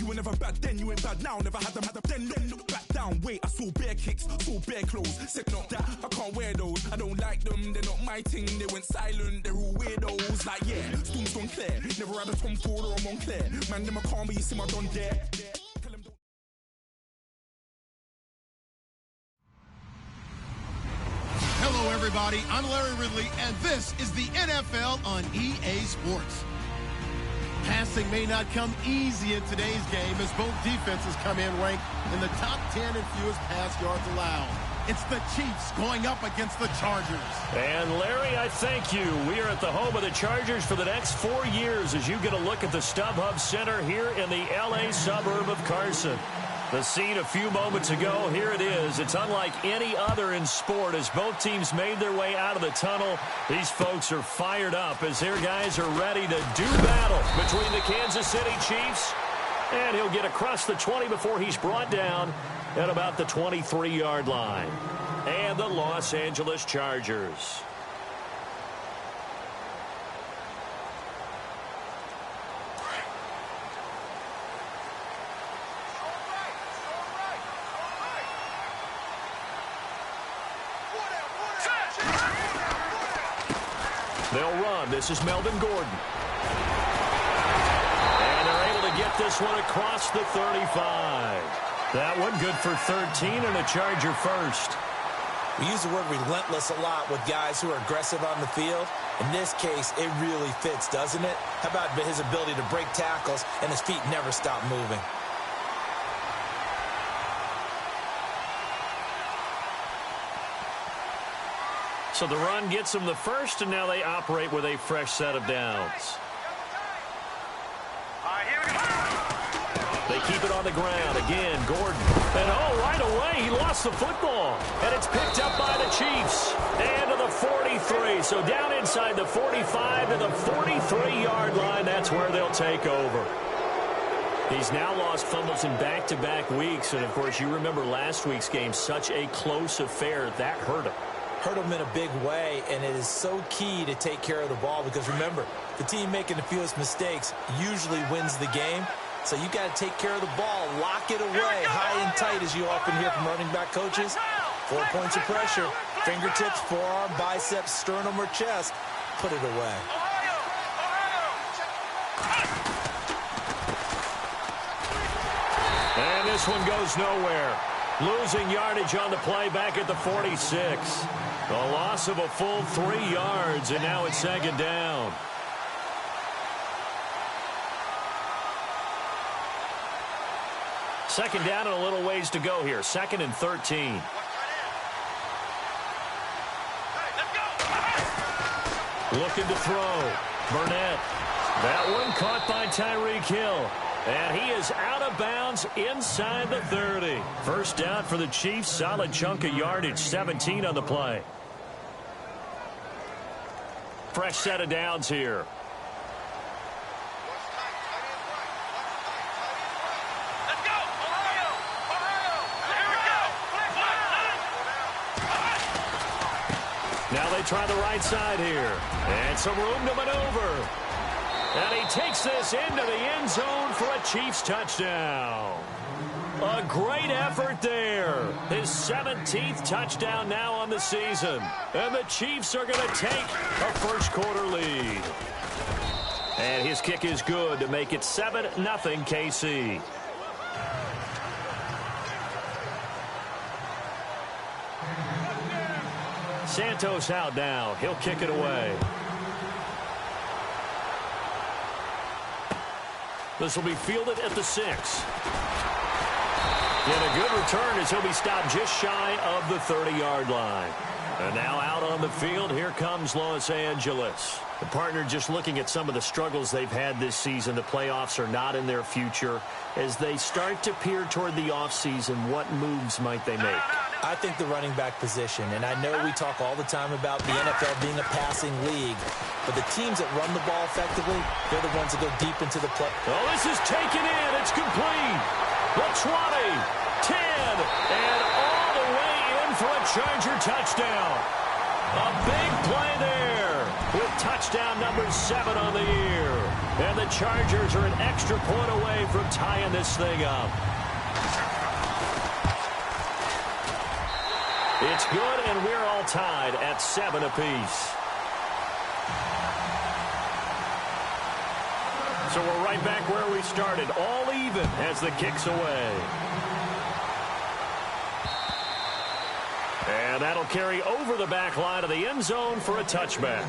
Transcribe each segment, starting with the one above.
were never bad then, you ain't bad now. Never had them, then look back down. Wait, I saw bare kicks, saw bare clothes. Said not that, I can't wear those. I don't like them, they're not my thing. They went silent, they're all weirdos. Like, yeah, Storm's gone clear. Never had a Tom Ford or a Montclair. Man, them a calm, but you see my don there. Hello, everybody. I'm Larry Ridley, and this is the NFL on EA Sports. Passing may not come easy in today's game as both defenses come in ranked in the top 10 in fewest pass yards allowed. It's the Chiefs going up against the Chargers. And Larry, I thank you. We are at the home of the Chargers for the next 4 years as you get a look at the StubHub Center here in the L.A. suburb of Carson. The scene a few moments ago, here it is. It's unlike any other in sport as both teams made their way out of the tunnel. These folks are fired up as their guys are ready to do battle between the Kansas City Chiefs. And he'll get across the 20 before he's brought down at about the 23-yard line. And the Los Angeles Chargers. They'll run. This is Melvin Gordon. And they're able to get this one across the 35. That one good for 13 and a Charger first. We use the word relentless a lot with guys who are aggressive on the field. In this case, it really fits, doesn't it? How about his ability to break tackles and his feet never stop moving? So the run gets them the first, and now they operate with a fresh set of downs. They keep it on the ground. Again, Gordon. And, right away, he lost the football. And it's picked up by the Chiefs. And to the 43. So down inside the 45 to the 43-yard line. That's where they'll take over. He's now lost fumbles in back-to-back weeks. And, of course, you remember last week's game, such a close affair. That hurt him. Hurt him in a big way, and it is so key to take care of the ball because, remember, the team making the fewest mistakes usually wins the game. So you got to take care of the ball, lock it away, high and tight, as you often hear from running back coaches. 4 points of pressure, fingertips, forearm, biceps, sternum, or chest. Put it away. And this one goes nowhere. Losing yardage on the play back at the 46. A loss of a full 3 yards, and now it's second down. Second down and a little ways to go here. 2nd and 13. Looking to throw. Burnett. That one caught by Tyreek Hill. And he is out of bounds inside the 30. First down for the Chiefs. Solid chunk of yardage. 17 on the play. Fresh set of downs here. Now they try the right side here. And some room to maneuver. And he takes this into the end zone for a Chiefs touchdown. A great effort there. His 17th touchdown now on the season. And the Chiefs are going to take a first-quarter lead. And his kick is good to make it 7-0 KC. Santos out now. He'll kick it away. This will be fielded at the 6. And a good return as he'll be stopped just shy of the 30-yard line. And now out on the field, here comes Los Angeles. The partner just looking at some of the struggles they've had this season. The playoffs are not in their future. As they start to peer toward the offseason, what moves might they make? I think the running back position, and I know we talk all the time about the NFL being a passing league, but the teams that run the ball effectively, they're the ones that go deep into the play. Oh, this is taken in. It's complete. The 20, 10, and all the way in for a Charger touchdown. A big play there with Touchdown number 7 on the year. And the Chargers are an extra point away from tying this thing up. It's good, and we're all tied at 7 apiece. So we're right back where we started, all even as the kick's away. And that'll carry over the back line of the end zone for a touchback.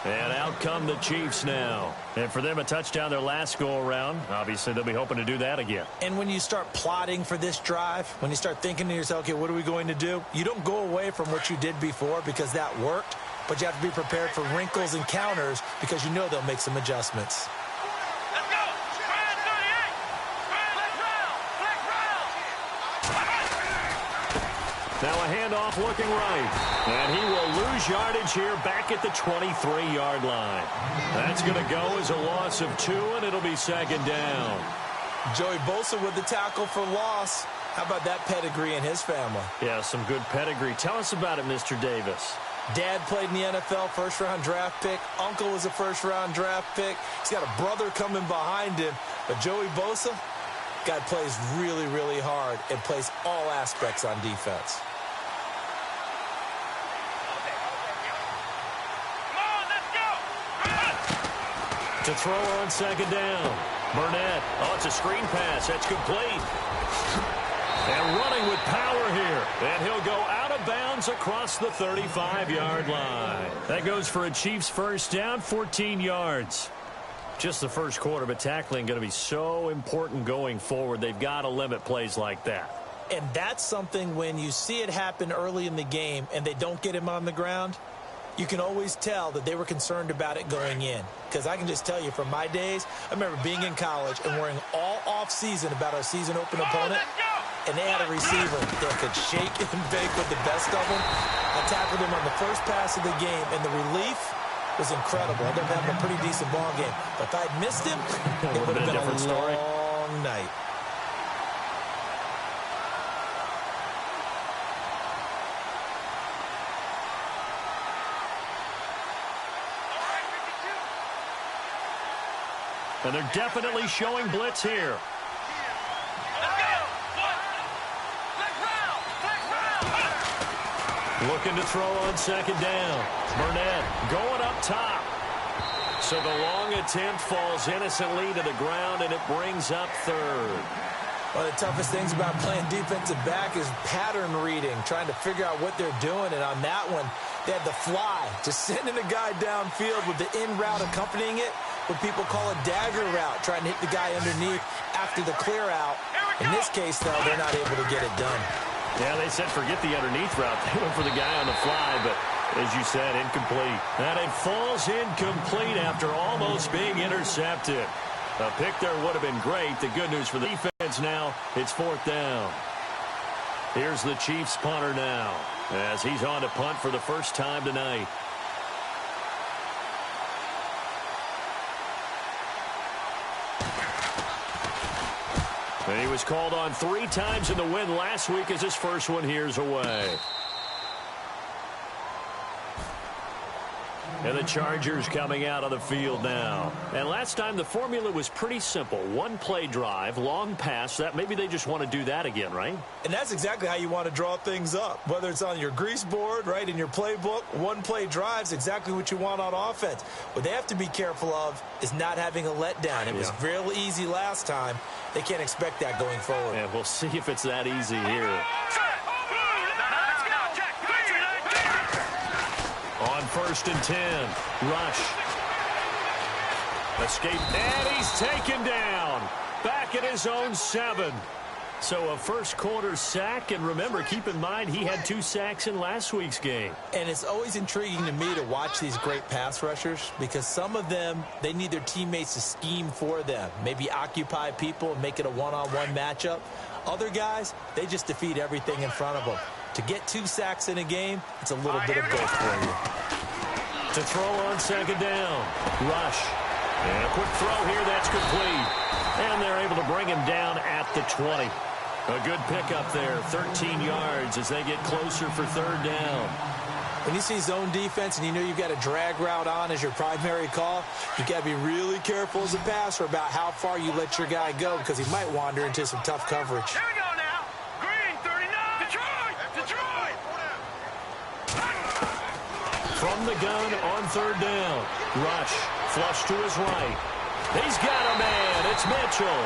And out come the Chiefs now. And for them, a touchdown their last go-around. Obviously, they'll be hoping to do that again. And when you start plotting for this drive, when you start thinking to yourself, okay, what are we going to do? You don't go away from what you did before because that worked. But you have to be prepared for wrinkles and counters because you know they'll make some adjustments. Now a handoff looking right. And he will lose yardage here back at the 23-yard line. That's going to go as a loss of 2, and it'll be second down. Joey Bosa with the tackle for loss. How about that pedigree in his family? Yeah, some good pedigree. Tell us about it, Mr. Davis. Dad played in the NFL, first-round draft pick. Uncle was a first-round draft pick. He's got a brother coming behind him. But Joey Bosa, guy plays really, really hard and plays all aspects on defense. To throw on second down. Burnett. Oh, it's a screen pass. That's complete. And running with power here. And he'll go out of bounds across the 35-yard line. That goes for a Chiefs first down, 14 yards. Just the first quarter, but tackling going to be so important going forward. They've got to limit plays like that. And that's something when you see it happen early in the game and they don't get him on the ground, you can always tell that they were concerned about it going in. Because I can just tell you from my days, I remember being in college and worrying all off-season about our season-open opponent. And they had a receiver that could shake and bake with the best of them. I tackled him on the first pass of the game, and the relief was incredible. I ended up having a pretty decent ball game. But if I'd missed him, it would have been a long night. And they're definitely showing blitz here. Looking to throw on second down. Burnett going up top. So the long attempt falls innocently to the ground, and it brings up third. One of the toughest things about playing defensive back is pattern reading, trying to figure out what they're doing. And on that one, they had the fly, just sending a guy downfield with the in route accompanying it, what people call a dagger route, trying to hit the guy underneath after the clear out. In this case, though, they're not able to get it done. Yeah, they said forget the underneath route. They went for the guy on the fly, but as you said, incomplete. And it falls incomplete after almost being intercepted. A pick there would have been great. The good news for the defense now, it's fourth down. Here's the Chiefs punter now as he's on to punt for the first time tonight. And he was called on 3 times in the win last week as his first one here's away. And the Chargers coming out on the field now. And last time the formula was pretty simple. 1-play drive, long pass. That maybe they just want to do that again, right? And that's exactly how you want to draw things up. Whether it's on your grease board, right, in your playbook, 1-play drive's exactly what you want on offense. What they have to be careful of is not having a letdown. It was real easy last time. They can't expect that going forward. And we'll see if it's that easy here. On 1st and 10, rush. Escape, and he's taken down. Back at his own 7. So a first quarter sack, and remember, keep in mind, he had 2 sacks in last week's game. And it's always intriguing to me to watch these great pass rushers because some of them, they need their teammates to scheme for them. Maybe occupy people and make it a one-on-one matchup. Other guys, they just defeat everything in front of them. To get 2 sacks in a game, it's a little bit of both for you. To throw on second down. Rush. And a quick throw here, that's complete. And they're able to bring him down at the 20. A good pickup there, 13 yards as they get closer for third down. When you see zone defense and you know you've got a drag route on as your primary call, you've got to be really careful as a passer about how far you let your guy go because he might wander into some tough coverage. Here we go now. Green, 39. Detroit! From the gun on third down. Rush, flush to his right. He's got a man. It's Mitchell.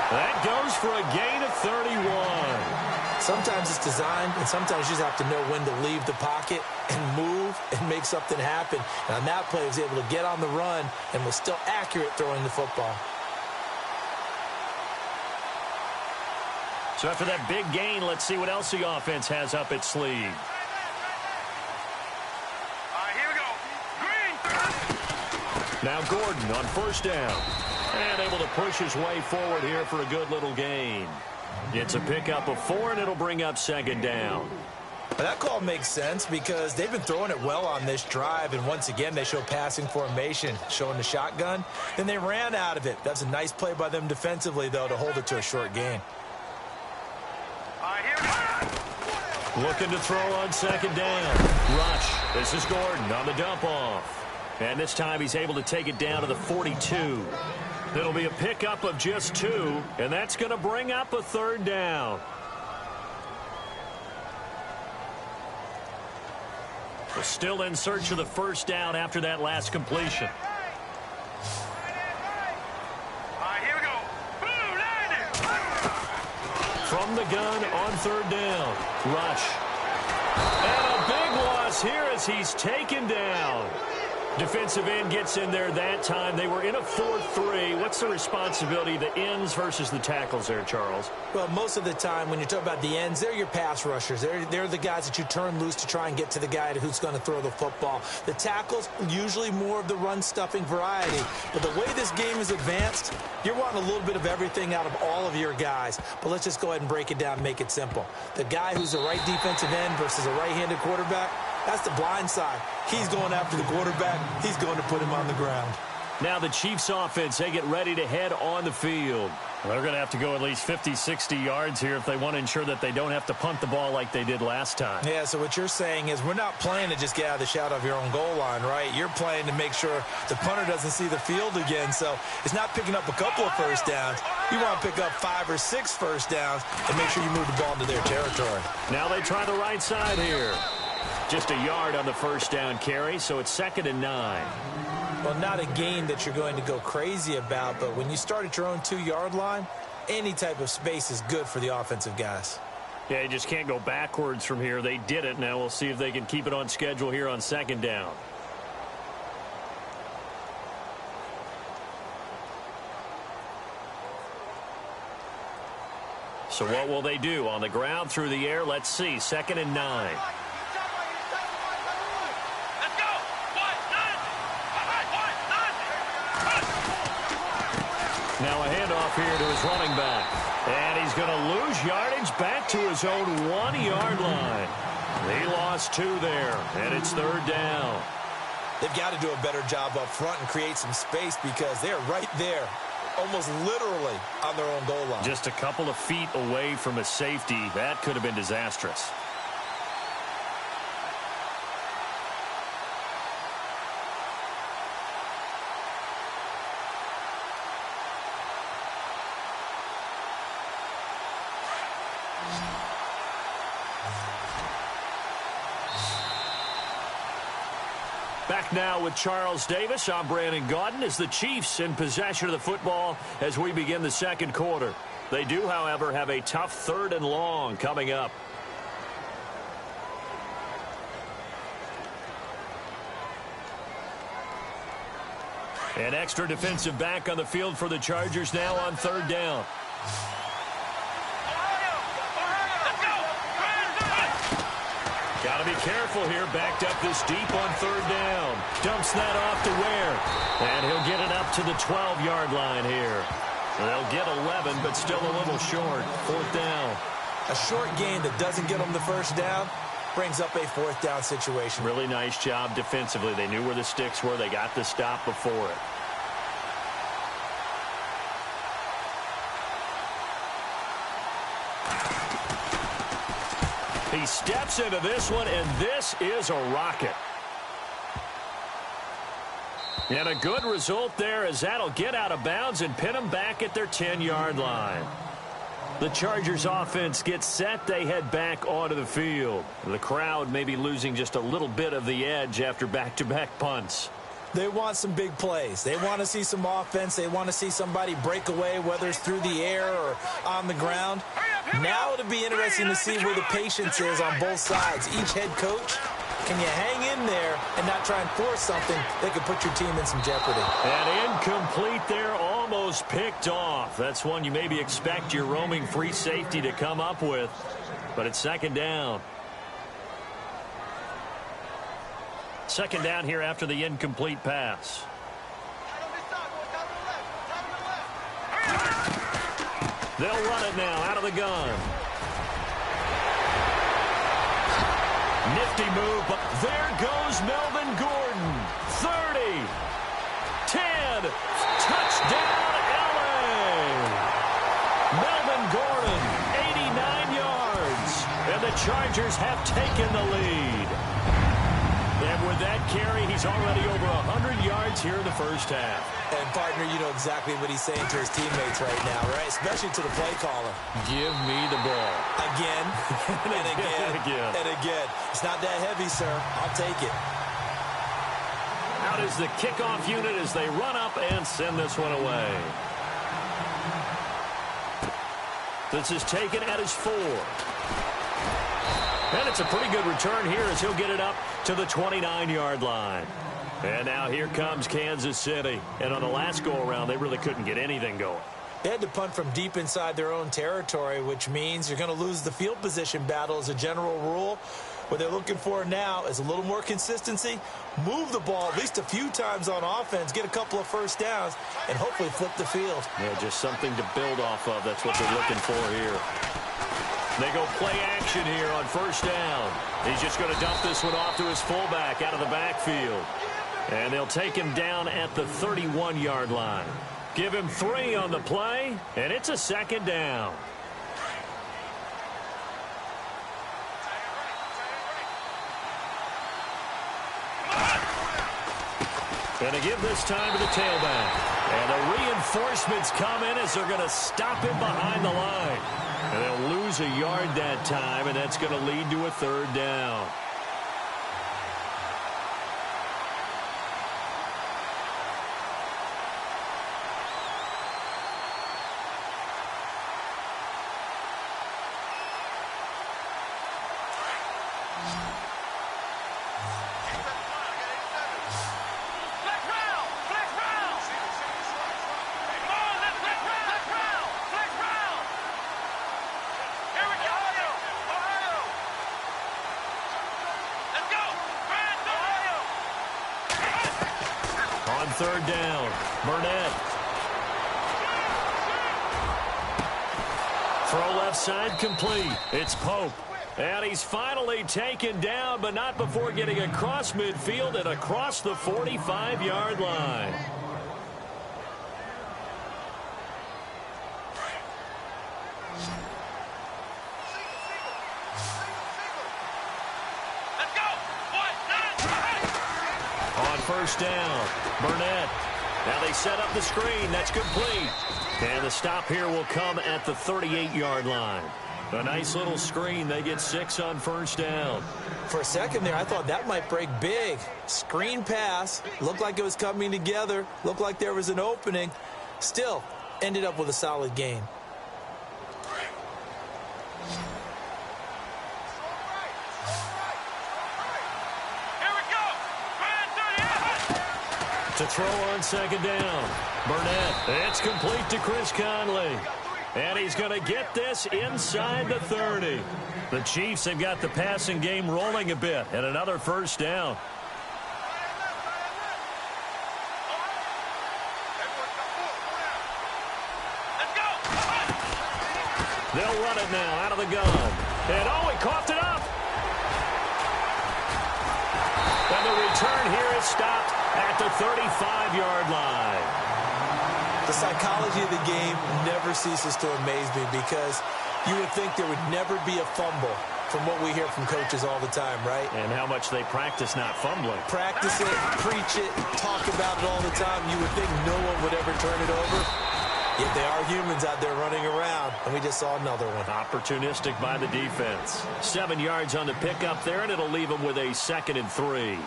That goes for a gain of 31. Sometimes it's designed, and sometimes you just have to know when to leave the pocket and move and make something happen. And on that play, he was able to get on the run and was still accurate throwing the football. So after that big gain, let's see what else the offense has up its sleeve. All right, here we go. Green, 30. Now Gordon on first down. And able to push his way forward here for a good little gain. It's a pickup of 4, and it'll bring up second down. That call makes sense because they've been throwing it well on this drive, and once again they show passing formation, showing the shotgun. Then they ran out of it. That's a nice play by them defensively, though, to hold it to a short gain. All right, here we go. Looking to throw on second down. Rush. This is Gordon on the dump-off. And this time he's able to take it down to the 42. It'll be a pickup of just 2, and that's going to bring up a third down. We're still in search of the first down after that last completion. All right, here we go. Boom, landed. From the gun on third down. Rush. And a big loss here as he's taken down. Defensive end gets in there that time. They were in a 4-3. What's the responsibility, the ends versus the tackles there, Charles? Well, most of the time when you talk about the ends, they're your pass rushers. They're the guys that you turn loose to try and get to the guy who's going to throw the football. The tackles, usually more of the run-stuffing variety. But the way this game is advanced, you're wanting a little bit of everything out of all of your guys. But let's just go ahead and break it down and make it simple. The guy who's a right defensive end versus a right-handed quarterback, that's the blind side. He's going after the quarterback. He's going to put him on the ground. Now the Chiefs offense, they get ready to head on the field. Well, they're going to have to go at least 50, 60 yards here if they want to ensure that they don't have to punt the ball like they did last time. Yeah, so what you're saying is we're not playing to just get out of the shadow of your own goal line, right? You're playing to make sure the punter doesn't see the field again. So it's not picking up a couple of first downs. You want to pick up 5 or 6 first downs and make sure you move the ball into their territory. Now they try the right side here. Just a yard on the first down carry, so it's 2nd and 9. Well, not a gain that you're going to go crazy about, but when you start at your own 2-yard line, any type of space is good for the offensive guys. Yeah, you just can't go backwards from here. They did it. Now we'll see if they can keep it on schedule here on 2nd down. So what will they do? On the ground, through the air, let's see. 2nd and 9. Now a handoff here to his running back. And he's going to lose yardage back to his own 1-yard line. He lost 2 there, and it's 3rd down. They've got to do a better job up front and create some space because they're right there, almost literally on their own goal line. Just a couple of feet away from a safety. That could have been disastrous. Back now with Charles Davis. I'm Brandon Gaudin as the Chiefs in possession of the football as we begin the second quarter. They do, however, have a tough 3rd and long coming up. An extra defensive back on the field for the Chargers now on 3rd down. Got to be careful here. Backed up this deep on 3rd down. Dumps that off to Ware. And he'll get it up to the 12-yard line here. They'll get 11, but still a little short. 4th down. A short gain that doesn't get them the first down brings up a 4th down situation. Really nice job defensively. They knew where the sticks were. They got the stop before it. He steps into this one, and this is a rocket. And a good result there as that'll get out of bounds and pin them back at their 10-yard line. The Chargers offense gets set. They head back onto the field. The crowd may be losing just a little bit of the edge after back-to-back punts. They want some big plays. They want to see some offense. They want to see somebody break away, whether it's through the air or on the ground. Now it'll be interesting to see where the patience is on both sides. Each head coach, can you hang in there and not try and force something that could put your team in some jeopardy? And incomplete there, almost picked off. That's one you maybe expect your roaming free safety to come up with. But it's second down. Second down here after the incomplete pass. They'll run it now out of the gun. Nifty move, but there goes Melvin Gordon. 30, 10, touchdown LA. Melvin Gordon, 89 yards, and the Chargers have taken the lead. And with that carry, he's already over 100 yards here in the first half. And, partner, you know exactly what he's saying to his teammates right now, right? Especially to the play caller. Give me the ball. Again, and again, and again. It's not that heavy, sir. I'll take it. Out is the kickoff unit as they run up and send this one away. This is taken at his 4. And it's a pretty good return here as he'll get it up to the 29-yard line. And now here comes Kansas City. And on the last go-around, they really couldn't get anything going. They had to punt from deep inside their own territory, which means you're going to lose the field position battle as a general rule. What they're looking for now is a little more consistency, move the ball at least a few times on offense, get a couple of first downs, and hopefully flip the field. Yeah, just something to build off of. That's what they're looking for here. They go play action here on first down. He's just going to dump this one off to his fullback out of the backfield. And they'll take him down at the 31-yard line. Give him 3 on the play, and it's a second down. And to give this time to the tailback. And the reinforcements come in as they're going to stop him behind the line. And they'll lose a yard that time, and that's going to lead to a third down. Third down, Burnett. Throw left side complete. It's Pope. And he's finally taken down, but not before getting across midfield and across the 45-yard line. First down, Burnett. Now they set up the screen. That's complete. And the stop here will come at the 38-yard line. A nice little screen. They get 6 on first down. For a second there, I thought that might break big. Screen pass. Looked like it was coming together. Looked like there was an opening. Still, ended up with a solid gain. To throw on second down. Burnett. It's complete to Chris Conley. And he's going to get this inside the 30. The Chiefs have got the passing game rolling a bit. And another first down. They'll run it now out of the gun. And oh, he coughed it up. And the return here is stopped at the 35-yard line. The psychology of the game never ceases to amaze me because you would think there would never be a fumble from what we hear from coaches all the time, right? And how much they practice not fumbling. Practice it, preach it, talk about it all the time. You would think no one would ever turn it over. Yet they are humans out there running around, and we just saw another one. Opportunistic by the defense. 7 yards on the pickup there, and it'll leave them with a 2nd and 3.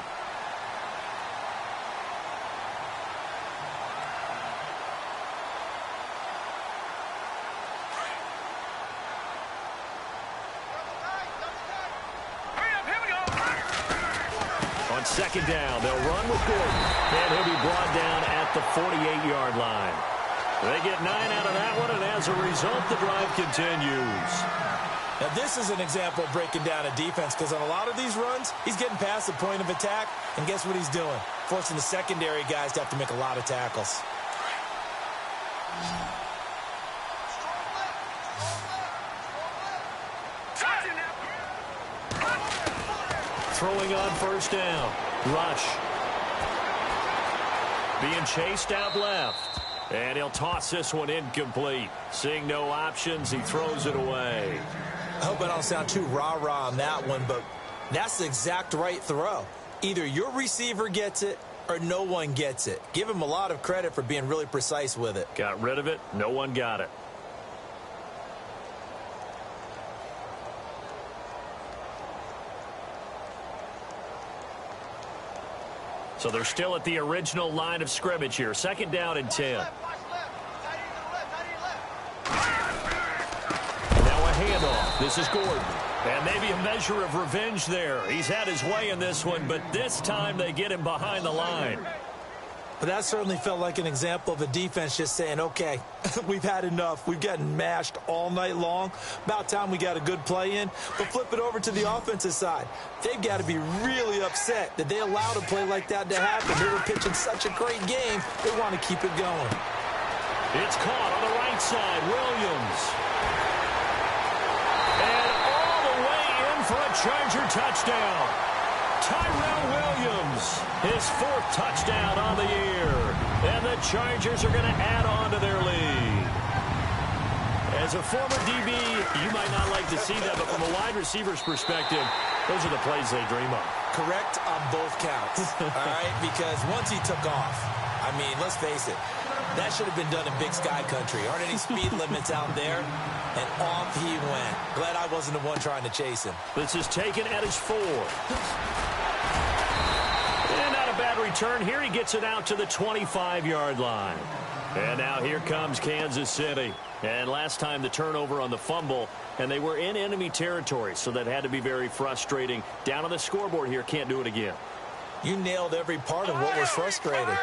On 2nd down, they'll run with Gordon, and he'll be brought down at the 48-yard line. They get 9 out of that one, and as a result, the drive continues. Now, this is an example of breaking down a defense, because on a lot of these runs, he's getting past the point of attack, and guess what he's doing? Forcing the secondary guys to have to make a lot of tackles. Throwing on 1st down. Rush. Being chased out left. And he'll toss this one incomplete. Seeing no options, he throws it away. I hope I don't sound too rah-rah on that one, but that's the exact right throw. Either your receiver gets it or no one gets it. Give him a lot of credit for being really precise with it. Got rid of it. No one got it. So they're still at the original line of scrimmage here. 2nd down and 10. Now a handoff. This is Gordon. And maybe a measure of revenge there. He's had his way in this one, but this time they get him behind the line. But that certainly felt like an example of a defense just saying, okay, we've had enough. We've gotten mashed all night long. About time we got a good play in. But flip it over to the offensive side. They've got to be really upset that they allowed a play like that to happen. They were pitching such a great game, they want to keep it going. It's caught on the right side. Williams. And all the way in for a Charger touchdown. Tyrell Williams, his 4th touchdown on the year. And the Chargers are going to add on to their lead. As a former DB, you might not like to see that, but from a wide receiver's perspective, those are the plays they dream of. Correct on both counts, all right? Because once he took off, I mean, let's face it, that should have been done in Big Sky Country. Aren't any speed limits out there? And off he went. Glad I wasn't the one trying to chase him. This is taken at his 4. And not a bad return here. He gets it out to the 25-yard line. And now here comes Kansas City. And last time the turnover on the fumble, and they were in enemy territory, so that had to be very frustrating. Down on the scoreboard here, can't do it again. You nailed every part of what was frustrating.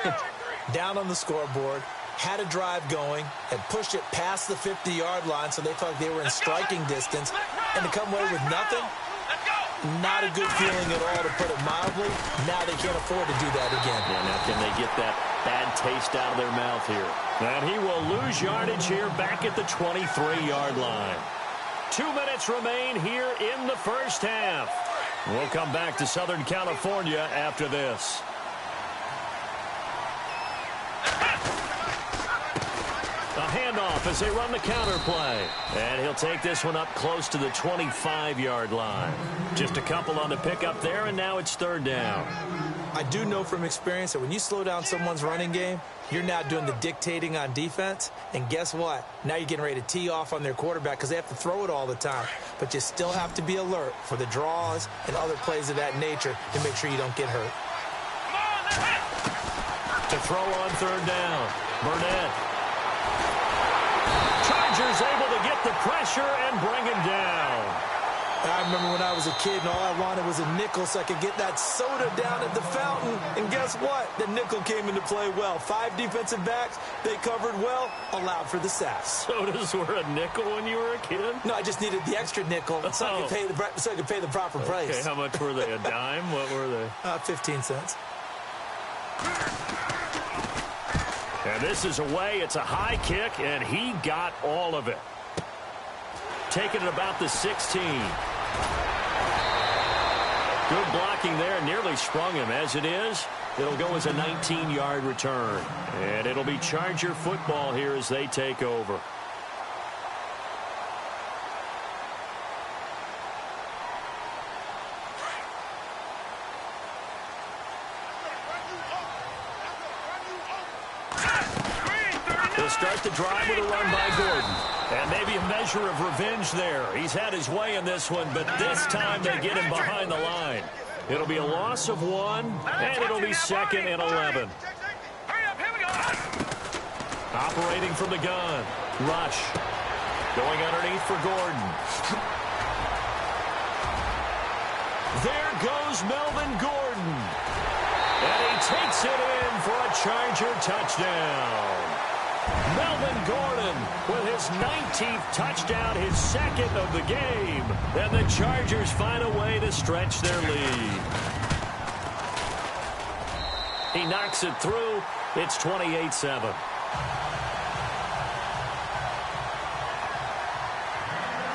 Down on the scoreboard, had a drive going, had pushed it past the 50-yard line, so they thought they were in striking distance, and to come away with nothing, not a good feeling at all, to put it mildly. Now they can't afford to do that again. Yeah, now can they get that bad taste out of their mouth here? And he will lose yardage here back at the 23-yard line. 2 minutes remain here in the 1st half. We'll come back to Southern California after this. A handoff as they run the counter play. And he'll take this one up close to the 25-yard line. Just a couple on the pickup there, and now it's 3rd down. I do know from experience that when you slow down someone's running game, you're now doing the dictating on defense. And guess what? Now you're getting ready to tee off on their quarterback because they have to throw it all the time. But you still have to be alert for the draws and other plays of that nature to make sure you don't get hurt. To throw on 3rd down, Burnett. Chargers able to get the pressure and bring him down. I remember when I was a kid and all I wanted was a nickel so I could get that soda down at the fountain. And guess what? The nickel came into play well. 5 defensive backs, they covered well, allowed for the sacks. Sodas were a nickel when you were a kid? No, I just needed the extra nickel so I could pay the proper price. Okay, how much were they? A dime? What were they? 15 cents. And this is away. It's a high kick, and he got all of it. Taking it about the 16. Good blocking there. Nearly sprung him. As it is, it'll go as a 19-yard return. And it'll be Charger football here as they take over. start the drive with a run by Gordon. And maybe a measure of revenge there. He's had his way in this one, but this time they get him behind the line. It'll be a loss of 1, and it'll be 2nd and 11. Operating from the gun. Rush. Going underneath for Gordon. There goes Melvin Gordon. And he takes it in for a Charger touchdown. Melvin Gordon with his 19th touchdown, his 2nd of the game. And the Chargers find a way to stretch their lead. He knocks it through. It's 28-7.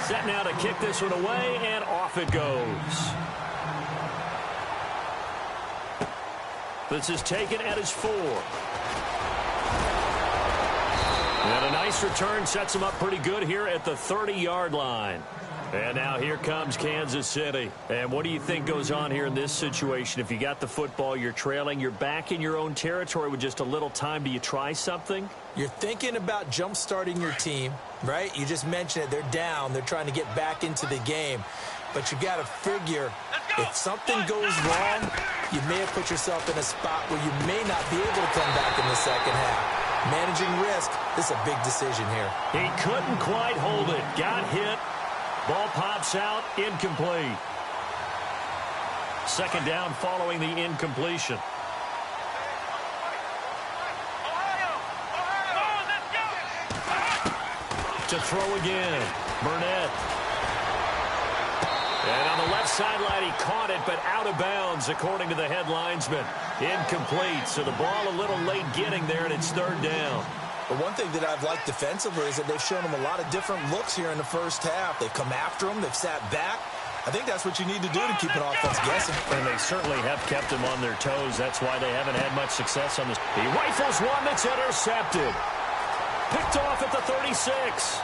Set now to kick this one away, and off it goes. This is taken at his 4. And a nice return sets him up pretty good here at the 30-yard line. And now here comes Kansas City. And what do you think goes on here in this situation? If you got the football, you're trailing, you're back in your own territory with just a little time. Do you try something? You're thinking about jump-starting your team, right? You just mentioned it. They're down. They're trying to get back into the game. But you got to figure if something goes wrong, you may have put yourself in a spot where you may not be able to come back in the second half. Managing risk, this is a big decision here. He couldn't quite hold it. Got hit. Ball pops out. Incomplete. 2nd down following the incompletion. To throw again. Burnett. And on the left sideline, he caught it, but out of bounds, according to the head linesman. Incomplete, so the ball a little late getting there, and it's 3rd down. But one thing that I've liked defensively is that they've shown them a lot of different looks here in the first half. They've come after them. They've sat back. I think that's what you need to do to keep an offense guessing. And they certainly have kept them on their toes. That's why they haven't had much success on this. He rifles one that's intercepted. Picked off at the 36.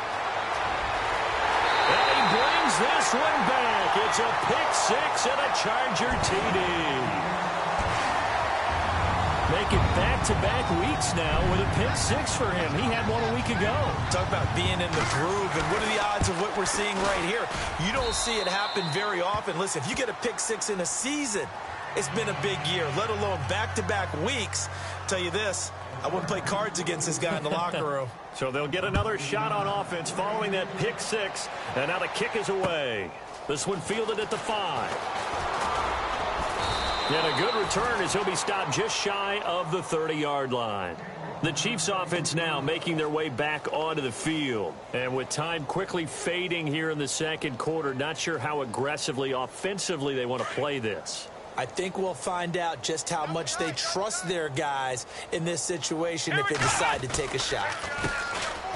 And he brings this one back. It's a pick-6 and a Charger TD. Making back-to-back weeks now with a pick-6 for him. He had one a week ago. Talk about being in the groove, and what are the odds of what we're seeing right here? You don't see it happen very often. Listen, if you get a pick-6 in a season, it's been a big year, let alone back-to-back weeks. Tell you this, I wouldn't play cards against this guy in the locker room. So they'll get another shot on offense following that pick-6, and now the kick is away. This one fielded at the 5. And a good return as he'll be stopped just shy of the 30-yard line. The Chiefs offense now making their way back onto the field. And with time quickly fading here in the second quarter, not sure how aggressively, offensively they want to play this. I think we'll find out just how much they trust their guys in this situation if they decide to take a shot.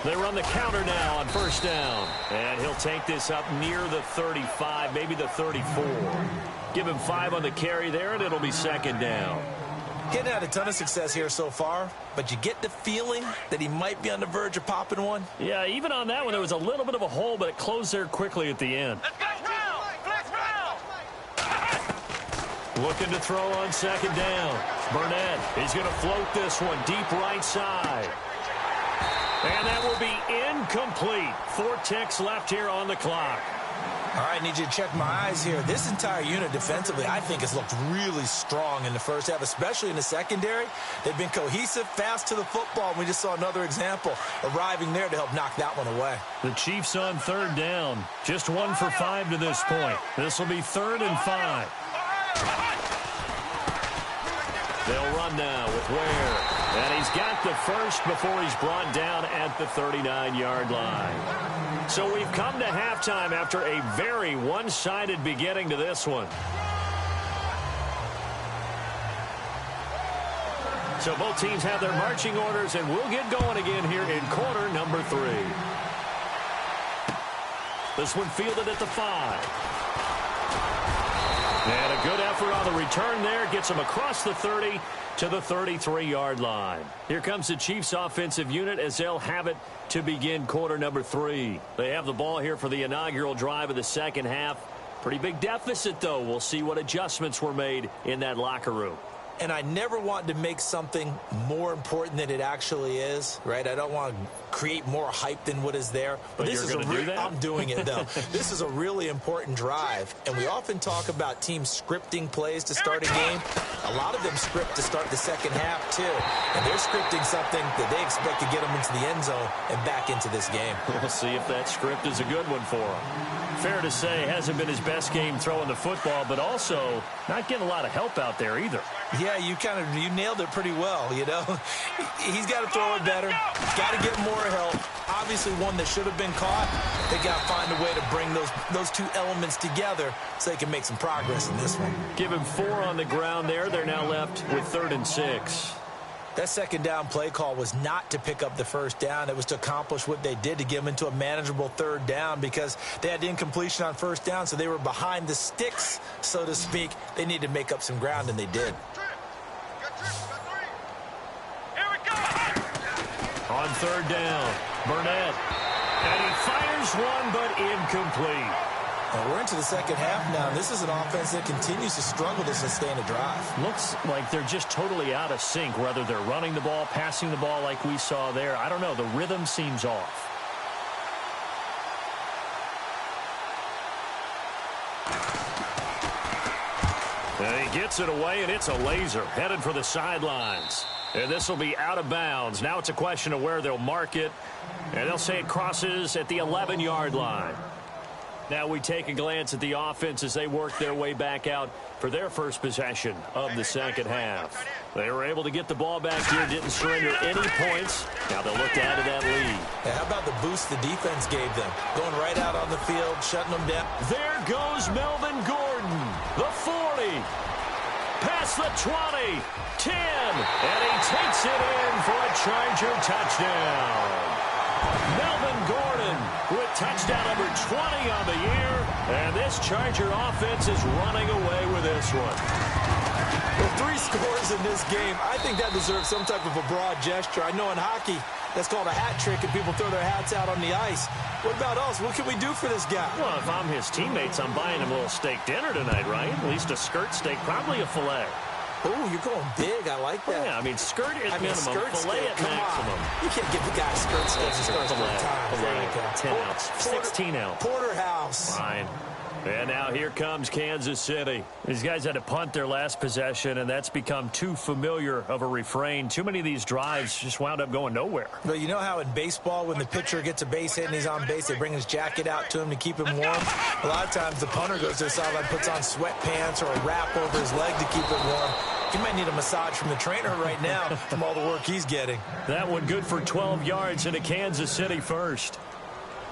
They run the counter now on 1st down. And he'll take this up near the 35, maybe the 34. Give him 5 on the carry there, and it'll be 2nd down. Getting had a ton of success here so far, but you get the feeling that he might be on the verge of popping one. Yeah, even on that one, there was a little bit of a hole, but it closed there quickly at the end. Looking to throw on 2nd down. Burnett, he's going to float this one deep right side. And that will be incomplete. 4 ticks left here on the clock. All right, need you to check my eyes here. This entire unit defensively, I think, has looked really strong in the first half, especially in the secondary. They've been cohesive, fast to the football. We just saw another example arriving there to help knock that one away. The Chiefs on 3rd down. Just 1 for 5 to this point. This will be 3rd and 5. They'll run now with Ware. And he's got the first before he's brought down at the 39-yard line. So we've come to halftime after a very one-sided beginning to this one. So both teams have their marching orders, and we'll get going again here in quarter number 3. This one fielded at the 5. And a good effort on the return there. Gets him across the 30 to the 33-yard line. Here comes the Chiefs offensive unit as they'll have it to begin quarter number 3. They have the ball here for the inaugural drive of the second half. Pretty big deficit, though. We'll see what adjustments were made in that locker room. And I never want to make something more important than it actually is, right? I don't want to create more hype than what is there. But this you're going to do that? I'm doing it, though. This is a really important drive. And we often talk about teams scripting plays to start a game. A lot of them script to start the second half, too. And they're scripting something that they expect to get them into the end zone and back into this game. We'll see if that script is a good one for him. Fair to say, hasn't been his best game throwing the football, but also not getting a lot of help out there either. Yeah, you nailed it pretty well, you know. He's got to throw it better. Got to get more help. Obviously one that should have been caught. They got to find a way to bring those two elements together so they can make some progress in this one. Give him 4 on the ground there. They're now left with 3rd and 6. That second down play call was not to pick up the first down. It was to accomplish what they did, to get them into a manageable 3rd down, because they had incompletion on 1st down, so they were behind the sticks, so to speak. They needed to make up some ground, and they did. On 3rd down, Burnett. And he fires one, but incomplete. Well, we're into the second half now. This is an offense that continues to struggle to sustain a drive. Looks like they're just totally out of sync, whether they're running the ball, passing the ball like we saw there. I don't know. The rhythm seems off. And he gets it away, and it's a laser headed for the sidelines. And this will be out of bounds. Now it's a question of where they'll mark it. And they'll say it crosses at the 11-yard line. Now we take a glance at the offense as they work their way back out for their first possession of the second half. They were able to get the ball back here, didn't surrender any points. Now they'll look to add to that lead. Yeah, how about the boost the defense gave them? Going right out on the field, shutting them down. There goes Melvin Gordon, the 40. Past the 20, 10, and he takes it in for a Charger touchdown. Melvin Gordon with touchdown number 20 on the year, and this Charger offense is running away with this one. Well, 3 scores in this game. I think that deserves some type of a broad gesture. I know in hockey, that's called a hat trick, and people throw their hats out on the ice. What about us? What can we do for this guy? Well, if I'm his teammates, I'm buying him a little steak dinner tonight, right? At least a skirt steak, probably a filet. Oh, you're going big. I like that. Yeah, I mean, skirt at minimum, filet at maximum. You can't give the guy skirt steaks. Filet, 10 ounce, 16 ounce. Porterhouse. Fine. And now here comes Kansas City. These guys had to punt their last possession, and that's become too familiar of a refrain. Too many of these drives just wound up going nowhere. Well, you know how in baseball, when the pitcher gets a base hit and he's on base, they bring his jacket out to him to keep him warm? A lot of times the punter goes to the sideline, puts on sweatpants or a wrap over his leg to keep it warm. He might need a massage from the trainer right now from all the work he's getting. That one good for 12 yards into Kansas City first.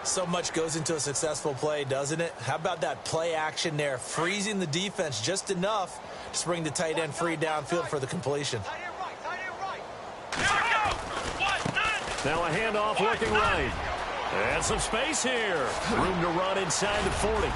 So much goes into a successful play, doesn't it? How about that play action there, freezing the defense just enough to bring the tight end free downfield for the completion. Now a handoff looking right. And some space here. Room to run inside the 40.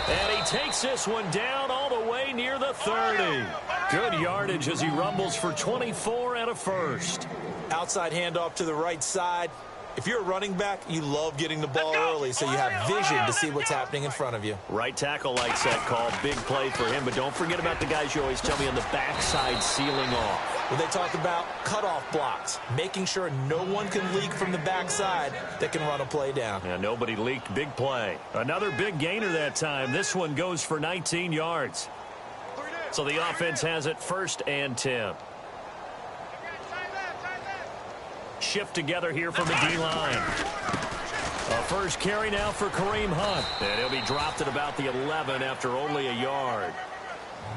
And he takes this one down all the way near the 30. Good yardage as he rumbles for 24 and a first. Outside handoff to the right side. If you're a running back, you love getting the ball early so you have vision to see what's happening in front of you. Right tackle likes that call. Big play for him, but don't forget about the guys you always tell me on the backside sealing off. Well, they talk about cutoff blocks, making sure no one can leak from the backside that can run a play down. Yeah, nobody leaked. Big play. Another big gainer that time. This one goes for 19 yards. So the offense has it 1st and 10. Shift together here from the D-line. A first carry now for Kareem Hunt. And he'll be dropped at about the 11 after only a yard.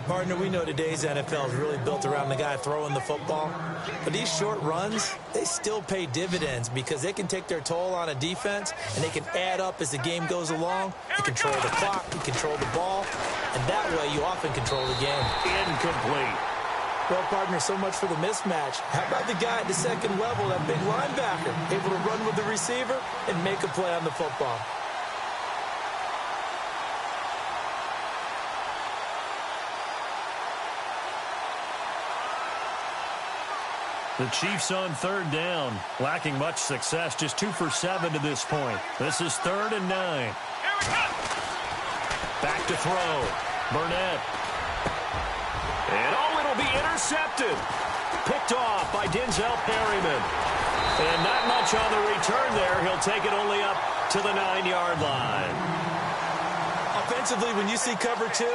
Partner, we know today's NFL is really built around the guy throwing the football. But these short runs, they still pay dividends because they can take their toll on a defense and they can add up as the game goes along. You control the clock, you control the ball, and that way you often control the game. Incomplete. Well, partner, so much for the mismatch. How about the guy at the second level, that big linebacker, able to run with the receiver and make a play on the football? The Chiefs on 3rd down, lacking much success, just 2 for 7 to this point. This is 3rd and 9. Back to throw. Burnett. And, oh, it'll be intercepted. Picked off by Denzel Perryman. And not much on the return there. He'll take it only up to the 9-yard line. Offensively, when you see cover 2,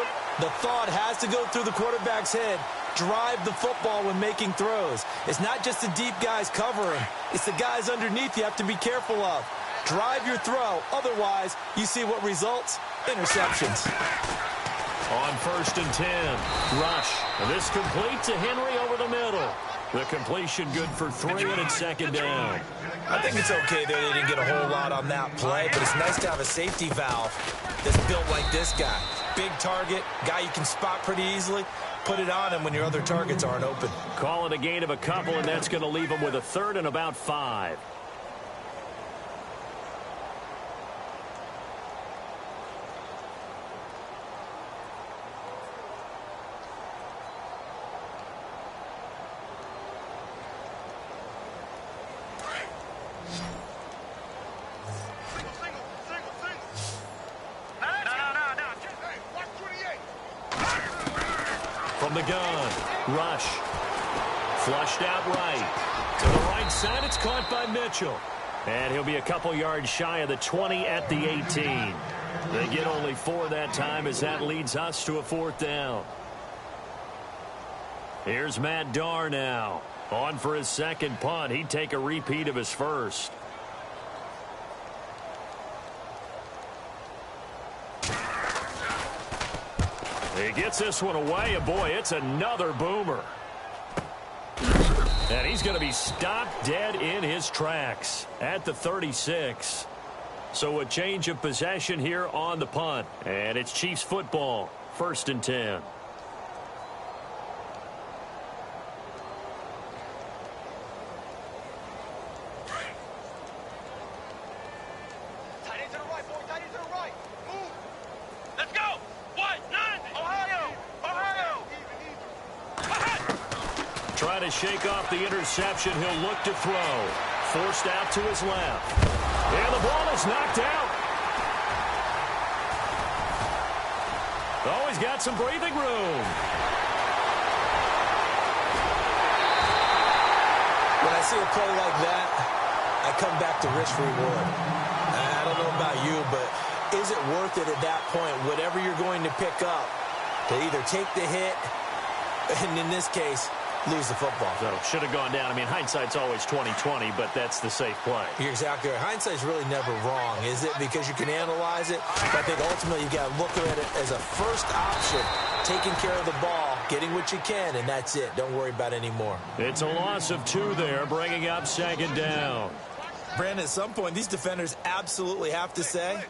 the thought has to go through the quarterback's head. Drive the football when making throws. It's not just the deep guys covering. It's the guys underneath you have to be careful of. Drive your throw. Otherwise, you see what results? Interceptions. On 1st and 10, Rush. This complete to Henry over the middle. The completion good for 3, and it's 2nd down. I think it's okay there. They didn't get a whole lot on that play, but it's nice to have a safety valve that's built like this guy. Big target, guy you can spot pretty easily. Put it on him when your other targets aren't open. Call it a gain of a couple, and that's going to leave him with a 3rd and about 5. From the gun, Rush. Flushed out right. To the right side, it's caught by Mitchell. And he'll be a couple yards shy of the 20 at the 18. They get only 4 that time as that leads us to a 4th down. Here's Matt Darr now. On for his 2nd punt. He'd take a repeat of his 1st. He gets this one away, and boy, it's another boomer. And he's going to be stopped dead in his tracks at the 36. So a change of possession here on the punt. And it's Chiefs football, 1st and 10. Trying to shake off the interception. He'll look to throw. Forced out to his left. And the ball is knocked out. Oh, he's got some breathing room. When I see a play like that, I come back to risk-reward. I don't know about you, but is it worth it at that point, whatever you're going to pick up, to either take the hit, and in this case, lose the football? So should have gone down. I mean, hindsight's always 20/20, but that's the safe play. You're exactly right. Hindsight's really never wrong, is it? Because you can analyze it. But I think ultimately you got to look at it as a first option, taking care of the ball, getting what you can, and that's it. Don't worry about any more. It's a loss of 2 there, bringing up 2nd down. Brandon, at some point, these defenders absolutely have to say,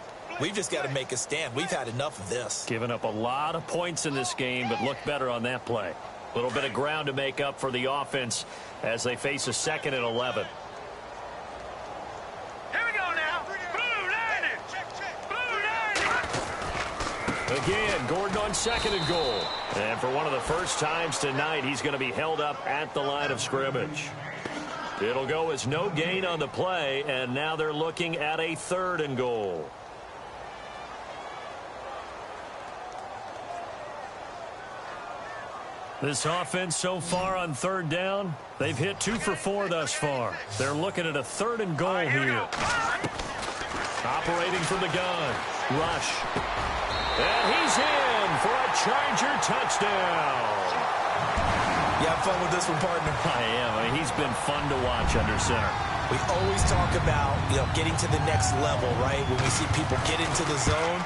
we've just got to make a stand. We've had enough of this. Given up a lot of points in this game, but looked better on that play. A little bit of ground to make up for the offense as they face a 2nd and 11. Here we go now. Blue landed. Blue landed. Again, Gordon on 2nd and goal. And for one of the first times tonight, he's going to be held up at the line of scrimmage. It'll go as no gain on the play, and now they're looking at a 3rd and goal. This offense so far on 3rd down, they've hit 2 for 4 thus far. They're looking at a 3rd and goal here. Operating from the gun, Rush. And he's in for a Charger touchdown. You have fun with this one, partner? I am. I mean, he's been fun to watch under center. We always talk about, getting to the next level, right? When we see people get into the zone,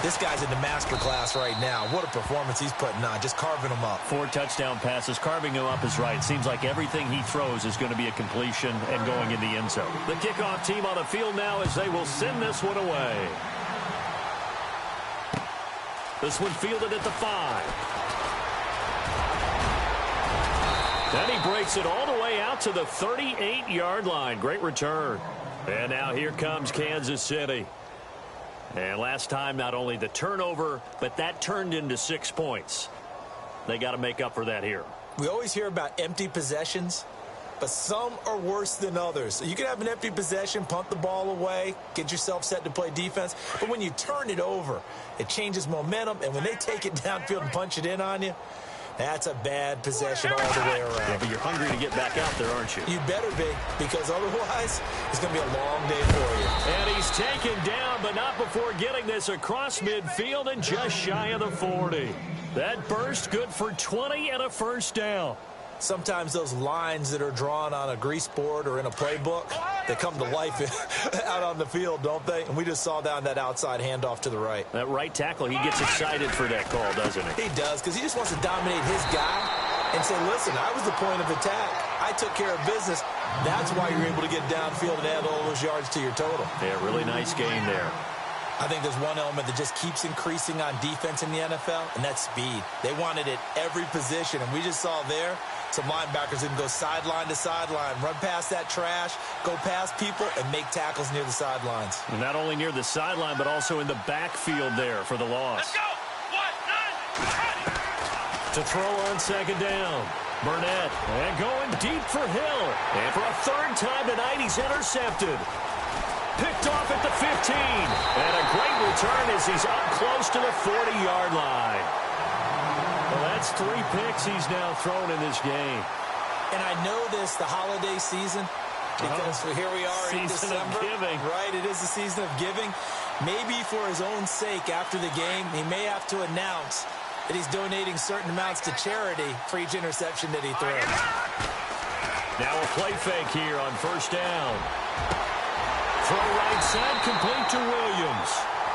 this guy's in the master class right now. What a performance he's putting on, just carving them up. 4 touchdown passes. Carving him up is right. Seems like everything he throws is going to be a completion and going in the end zone. The kickoff team on the field now as they will send this one away. This one fielded at the 5. Then he breaks it all the way out to the 38-yard line. Great return. And now here comes Kansas City. And last time, not only the turnover, but that turned into 6 points. They got to make up for that here. We always hear about empty possessions, but some are worse than others. So you can have an empty possession, punt the ball away, get yourself set to play defense. But when you turn it over, it changes momentum. And when they take it downfield and punch it in on you, That's a bad possession all the way around. Yeah, but you're hungry to get back out there, aren't you? You better be, because otherwise it's going to be a long day for you. And he's taken down, but not before getting this across midfield and just shy of the 40. That burst good for 20 and a first down. Sometimes those lines that are drawn on a grease board or in a playbook, they come to life out on the field, don't they? And we just saw down that outside handoff to the right. That right tackle, he gets excited for that call, doesn't he? He does, because he just wants to dominate his guy and say, listen, I was the point of attack. I took care of business. That's why you're able to get downfield and add all those yards to your total. Yeah, really nice game there. I think there's one element that just keeps increasing on defense in the NFL, and that's speed. They want it at every position, and we just saw there some linebackers who can go sideline to sideline, run past that trash, go past people, and make tackles near the sidelines. And not only near the sideline, but also in the backfield there for the loss. Let's go. 1, 9, to throw on second down. Burnett, and going deep for Hill. And for a third time tonight, he's intercepted. Picked off at the 15. And a great return as he's up close to the 40-yard line. Well, that's 3 picks he's now thrown in this game. And I know this, the holiday season, because here we are in December. Season of giving. Right, it is the season of giving. Maybe for his own sake after the game, he may have to announce that he's donating certain amounts to charity for each interception that he throws. Now a play fake here on first down. Throw right side, complete to Williams.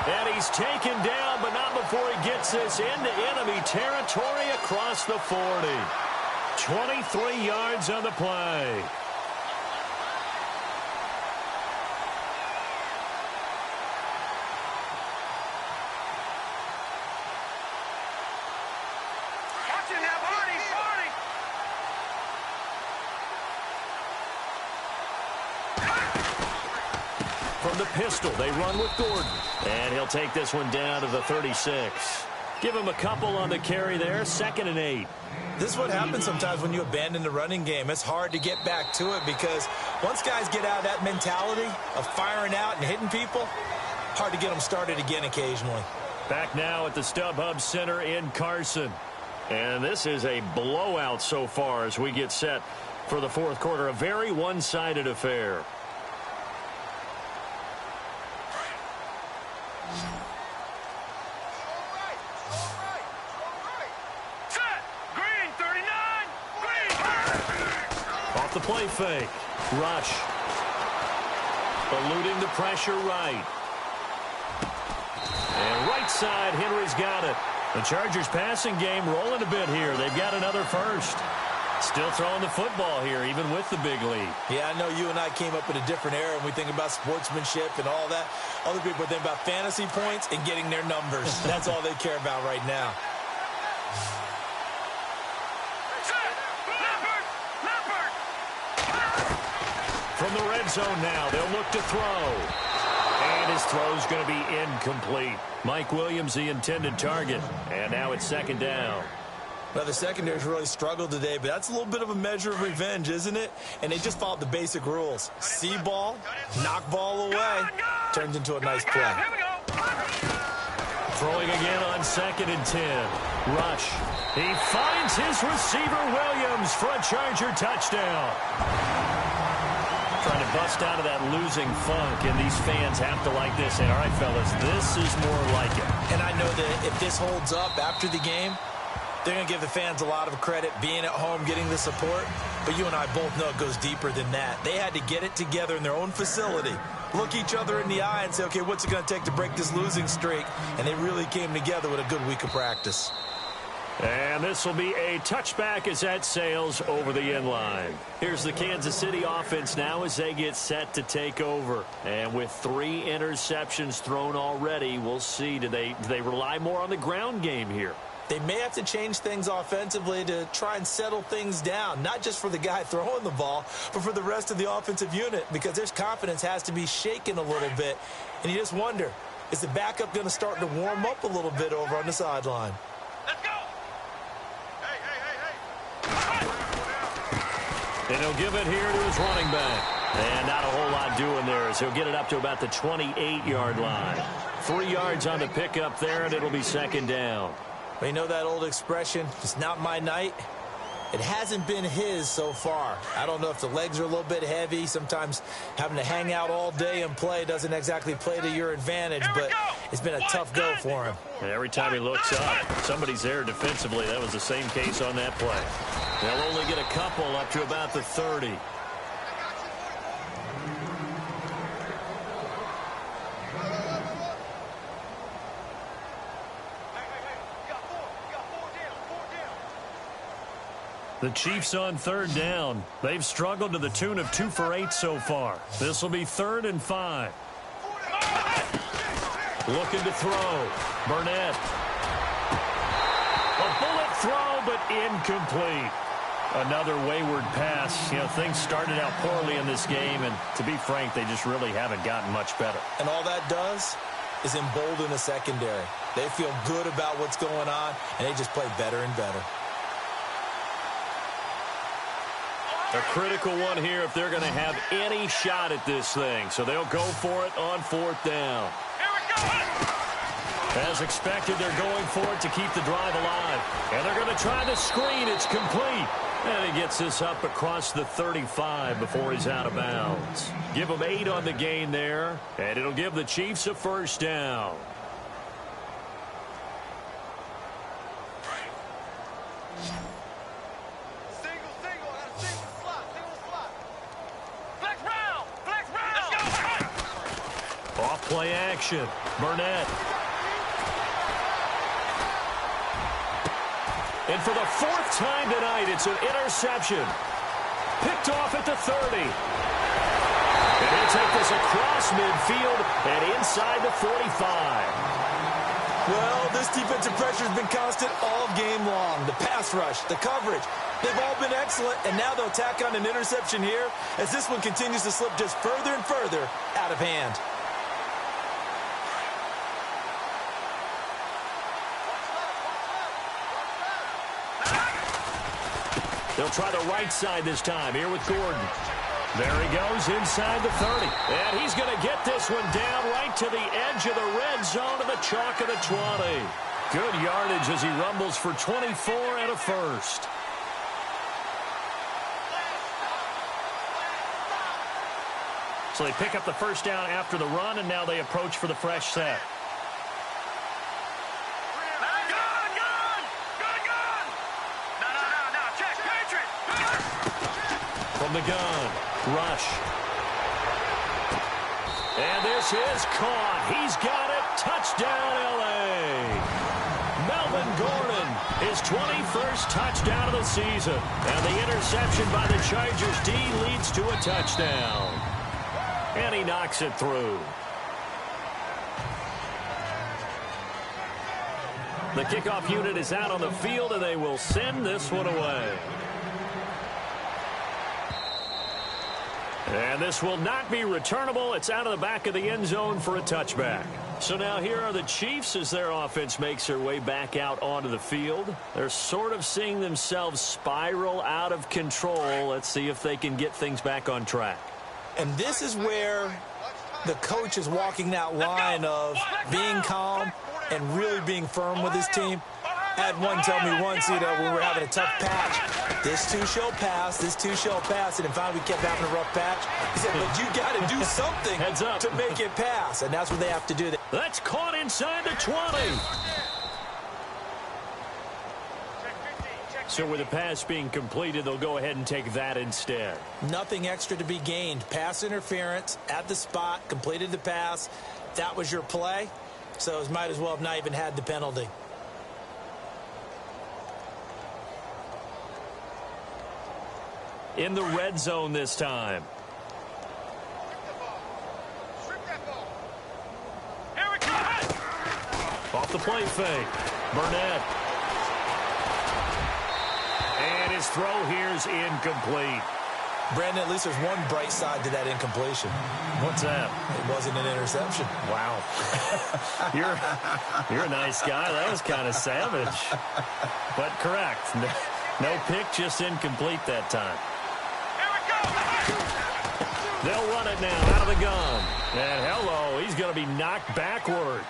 And he's taken down, but not before he gets this into enemy territory across the 40. 23 yards on the play. Watching that party. From the pistol, they run with Gordon. And he'll take this one down to the 36. Give him a couple on the carry there, 2nd and 8. This is what happens sometimes when you abandon the running game. It's hard to get back to it because once guys get out of that mentality of firing out and hitting people, hard to get them started again occasionally. Back now at the StubHub Center in Carson. And this is a blowout so far as we get set for the fourth quarter. A very one-sided affair. The play fake. Rush. Eluding the pressure right. And right side, Henry's got it. The Chargers passing game rolling a bit here. They've got another first. Still throwing the football here, even with the big lead. Yeah, I know you and I came up in a different era, and we think about sportsmanship and all that. Other people think about fantasy points and getting their numbers. That's all they care about right now. From the red zone now, they'll look to throw. And his throw's going to be incomplete. Mike Williams, the intended target. And now it's 2nd down. Well, the secondary's really struggled today, but that's a little bit of a measure of revenge, isn't it? And they just followed the basic rules. See ball, knock ball away, turns into a nice play. Throwing again on 2nd and 10. Rush. He finds his receiver, Williams, for a Charger touchdown. Trying to bust out of that losing funk, and these fans have to like this. And all right, fellas, this is more like it. And I know that if this holds up after the game, they're going to give the fans a lot of credit being at home, getting the support. But you and I both know it goes deeper than that. They had to get it together in their own facility, look each other in the eye and say, okay, what's it going to take to break this losing streak? And they really came together with a good week of practice. And this will be a touchback as that sails over the end line. Here's the Kansas City offense now as they get set to take over. And with 3 interceptions thrown already, we'll see. Do they rely more on the ground game here? They may have to change things offensively to try and settle things down, not just for the guy throwing the ball, but for the rest of the offensive unit, because their confidence has to be shaken a little bit. And you just wonder, is the backup going to start to warm up a little bit over on the sideline? Let's go. And he'll give it here to his running back. And not a whole lot doing there as he'll get it up to about the 28-yard line. 3 yards on the pickup there, and it'll be 2nd down. But you know that old expression, it's not my night? It hasn't been his so far. I don't know if the legs are a little bit heavy. Sometimes having to hang out all day and play doesn't exactly play to your advantage, but it's been a tough go for him. And every time he looks up, somebody's there defensively. That was the same case on that play. They'll only get a couple up to about the 30. The Chiefs on third down. They've struggled to the tune of 2 for 8 so far. This will be 3rd and 5. Looking to throw. Burnett. A bullet throw, but incomplete. Another wayward pass. You know, things started out poorly in this game, and to be frank, they just really haven't gotten much better. And all that does is embolden the secondary. They feel good about what's going on, and they just play better and better. A critical one here if they're going to have any shot at this thing. So they'll go for it on 4th down. As expected, they're going for it to keep the drive alive. And they're going to try the screen. It's complete. And he gets this up across the 35 before he's out of bounds. Give them 8 on the gain there. And it'll give the Chiefs a 1st down. Play action. Burnett. And for the 4th time tonight, it's an interception. Picked off at the 30. And he'll take this across midfield and inside the 45. Well, this defensive pressure has been constant all game long. The pass rush, the coverage, they've all been excellent, and now they'll tack on an interception here as this one continues to slip just further and further out of hand. They'll try the right side this time here with Gordon. There he goes inside the 30. And he's going to get this one down right to the edge of the red zone to the chalk of the 20. Good yardage as he rumbles for 24 and a 1st. So they pick up the 1st down after the run, and now they approach for the fresh set. From the gun, rush. And this is caught. He's got it. Touchdown, L.A. Melvin Gordon, his 21st touchdown of the season. And the interception by the Chargers D leads to a touchdown. And he knocks it through. The kickoff unit is out on the field, and they will send this one away. And this will not be returnable. It's out of the back of the end zone for a touchback. So now here are the Chiefs as their offense makes their way back out onto the field. They're sort of seeing themselves spiral out of control. Let's see if they can get things back on track. And this is where the coach is walking that line of being calm and really being firm with his team. I had one tell me once, when we were having a tough patch, this too shall pass, this too shall pass, and finally we kept having a rough patch. He said, but you got to do something to make it pass, and that's what they have to do. That's caught inside the 20. So with the pass being completed, they'll go ahead and take that instead. Nothing extra to be gained. Pass interference at the spot, completed the pass. That was your play, so it might as well have not even had the penalty. In the red zone this time. Off the play fake. Burnett. And his throw here's incomplete. Brandon, at least there's one bright side to that incompletion. What's that? It wasn't an interception. Wow. You're a nice guy. That was kind of savage. But correct. No pick, just incomplete that time. They'll run it now out of the gun. And hello, he's going to be knocked backward.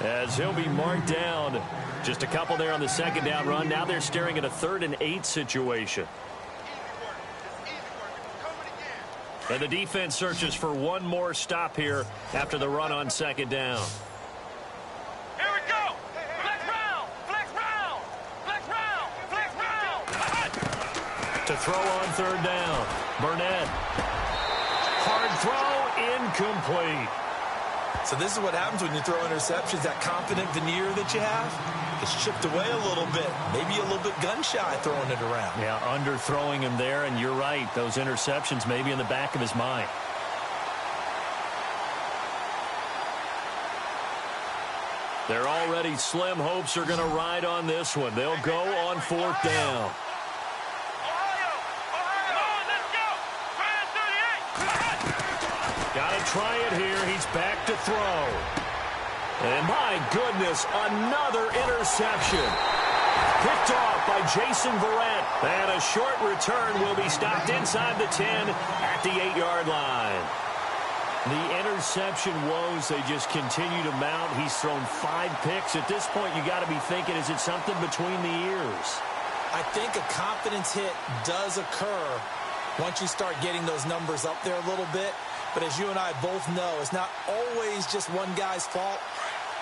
as he'll be marked down. Just a couple there on the second down run. Now they're staring at a 3rd and 8 situation. And the defense searches for one more stop here after the run on second down. Here we go. Flex round. Flex round. Flex round. Flex round. To throw on 3rd down. Burnett. Hard throw, incomplete. So this is what happens when you throw interceptions. That confident veneer that you have gets chipped away a little bit. Maybe a little bit gun-shy throwing it around. Yeah, underthrowing him there, and you're right. Those interceptions may be in the back of his mind. They're already slim hopes are going to ride on this one. They'll go on 4th down. Got to try it here. He's back to throw. And my goodness, another interception. Picked off by Jason Verrett. And a short return will be stopped inside the 10 at the 8-yard line. The interception woes, they just continue to mount. He's thrown 5 picks. At this point, you got to be thinking, is it something between the ears? I think a confidence hit does occur once you start getting those numbers up there a little bit. But as you and I both know, it's not always just one guy's fault.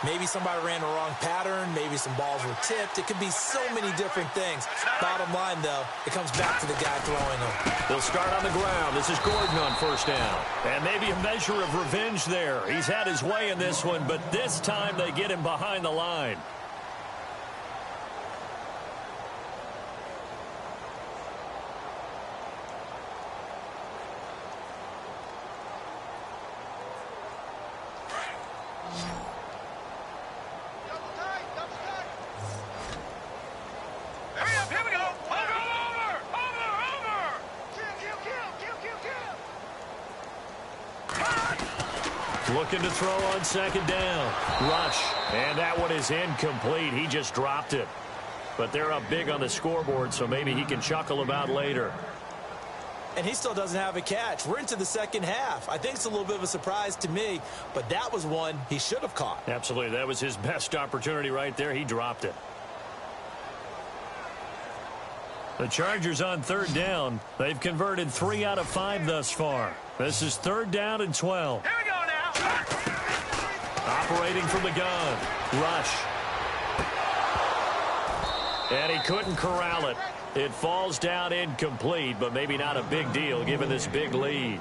Maybe somebody ran the wrong pattern. Maybe some balls were tipped. It could be so many different things. Bottom line, though, it comes back to the guy throwing them. They'll start on the ground. This is Gordon on 1st down. And maybe a measure of revenge there. He's had his way in this one, but this time they get him behind the line. Looking to throw on 2nd down. Rush. And that one is incomplete. He just dropped it. But they're up big on the scoreboard, so maybe he can chuckle about later. And he still doesn't have a catch. We're into the second half. I think it's a little bit of a surprise to me, but that was one he should have caught. Absolutely. That was his best opportunity right there. He dropped it. The Chargers on 3rd down. They've converted 3 out of 5 thus far. This is 3rd down and 12. Here we go now. Operating from the gun. Rush. And he couldn't corral it. It falls down incomplete, but maybe not a big deal given this big lead.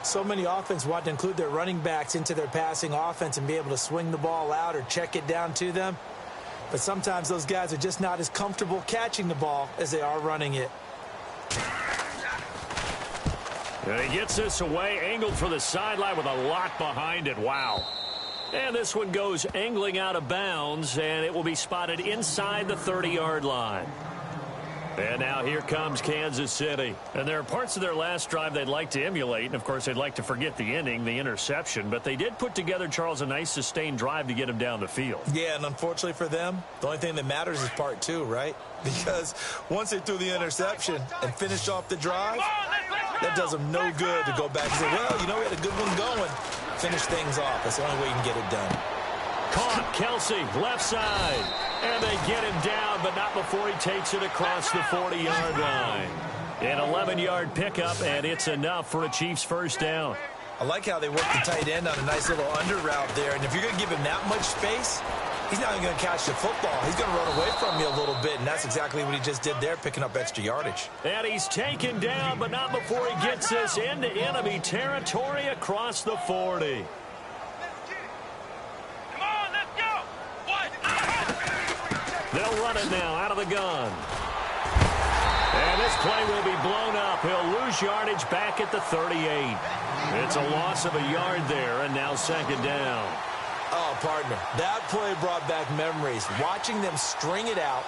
So many offenses want to include their running backs into their passing offense and be able to swing the ball out or check it down to them. But sometimes those guys are just not as comfortable catching the ball as they are running it. And he gets this away, angled for the sideline with a lot behind it. Wow. And this one goes angling out of bounds, and it will be spotted inside the 30-yard line. And now here comes Kansas City. And there are parts of their last drive they'd like to emulate. And, of course, they'd like to forget the ending, the interception. But they did put together, Charles, a nice sustained drive to get him down the field. Yeah, and unfortunately for them, the only thing that matters is part 2, right? Because once they threw the interception and finished off the drive, that does them no good to go back and say, well, you know, we had a good one going. Finish things off. That's the only way you can get it done. Caught. Kelsey, left side. And they get him down, but not before he takes it across the 40-yard line. An 11-yard pickup, and it's enough for a Chiefs first down. I like how they work the tight end on a nice little under route there. And if you're going to give him that much space, he's not even going to catch the football. He's going to run away from you a little bit, and that's exactly what he just did there, picking up extra yardage. And he's taken down, but not before he gets this into enemy territory across the 40. They'll run it now out of the gun. And this play will be blown up. He'll lose yardage back at the 38. It's a loss of a yard there, and now 2nd down. Oh, partner, that play brought back memories. Watching them string it out,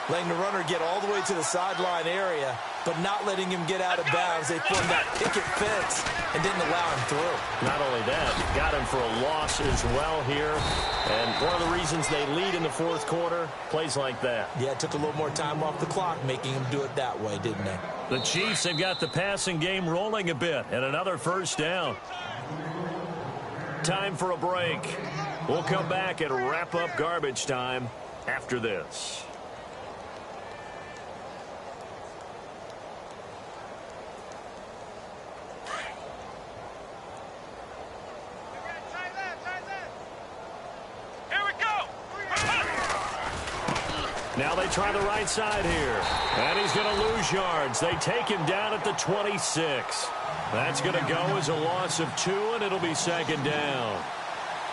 letting the runner get all the way to the sideline area, but not letting him get out of bounds. They formed that picket fence and didn't allow him through. Not only that, got him for a loss as well here. And one of the reasons they lead in the 4th quarter, plays like that. Yeah, it took a little more time off the clock, making him do it that way, didn't they? The Chiefs have got the passing game rolling a bit, and another first down. Time for a break. We'll come back and wrap up garbage time after this. Now they try the right side here. And he's going to lose yards. They take him down at the 26. That's going to go as a loss of 2, and it'll be second down.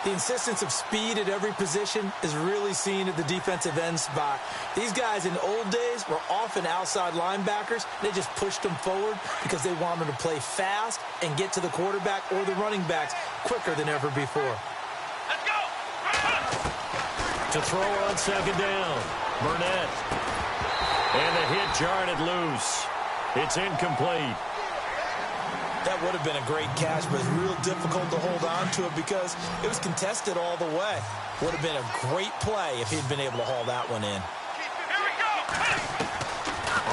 The insistence of speed at every position is really seen at the defensive end spot. These guys in old days were often outside linebackers. They just pushed them forward because they wanted to play fast and get to the quarterback or the running backs quicker than ever before. Let's go! To throw on second down. Burnett. And the hit jarred it loose. It's incomplete. That would have been a great catch, but it's real difficult to hold on to it because it was contested all the way. Would have been a great play if he'd been able to haul that one in. Here we go!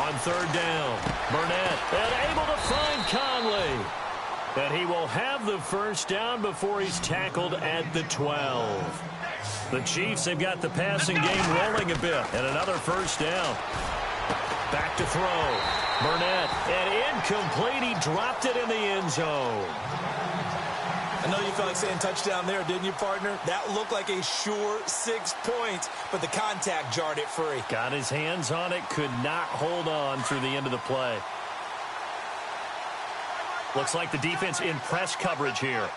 On third down, Burnett and able to find Conley. And he will have the first down before he's tackled at the 12. The Chiefs have got the passing game rolling a bit. And another first down. Back to throw. Burnett. And incomplete. He dropped it in the end zone. I know you felt like saying touchdown there, didn't you, partner? That looked like a sure 6 points, but the contact jarred it free. Got his hands on it. Could not hold on through the end of the play. Looks like the defense in press coverage here.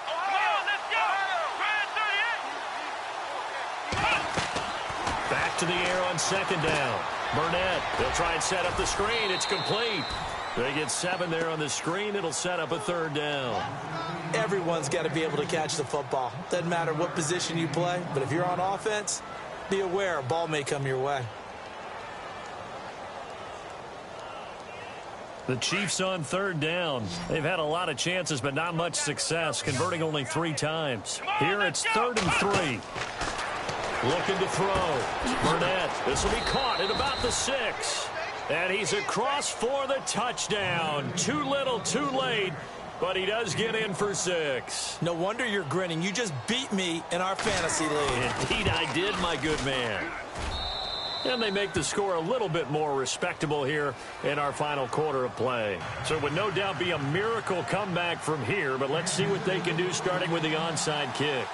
Back to the air on second down. Burnett, they'll try and set up the screen. It's complete. They get 7 there on the screen. It'll set up a third down. Everyone's got to be able to catch the football. Doesn't matter what position you play, but if you're on offense, be aware a ball may come your way. The Chiefs on third down. They've had a lot of chances, but not much success, converting only 3 times. Here it's 3rd and 3. Looking to throw. Burnett. This will be caught at about the 6. And he's across for the touchdown. Too little, too late. But he does get in for 6. No wonder you're grinning. You just beat me in our fantasy league. Indeed I did, my good man. And they make the score a little bit more respectable here in our final quarter of play. So it would no doubt be a miracle comeback from here, but let's see what they can do starting with the onside kick.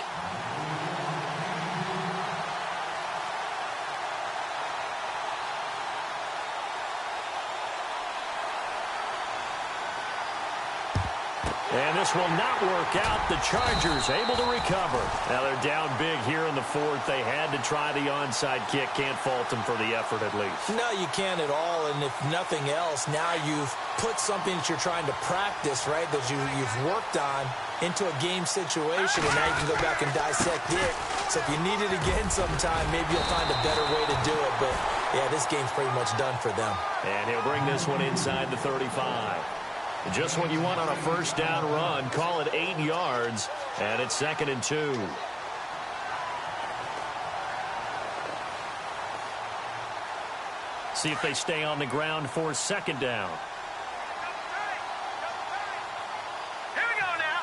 And this will not work out. The Chargers able to recover. Now they're down big here in the 4th. They had to try the onside kick. Can't fault them for the effort at least. No, you can't at all. And if nothing else, now you've put something that you're trying to practice, right, that you've worked on into a game situation. And now you can go back and dissect it. So if you need it again sometime, maybe you'll find a better way to do it. But, yeah, this game's pretty much done for them. And he'll bring this one inside the 35. Just what you want on a first down run. Call it 8 yards, and it's 2nd and 2. See if they stay on the ground for 2nd down. Here we go now.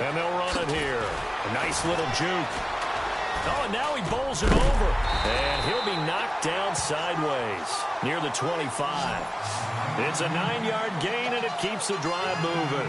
And they'll run it here. A nice little juke. Oh, and now he bowls it over. And he'll be knocked down sideways near the 25. It's a 9-yard gain, and it keeps the drive moving.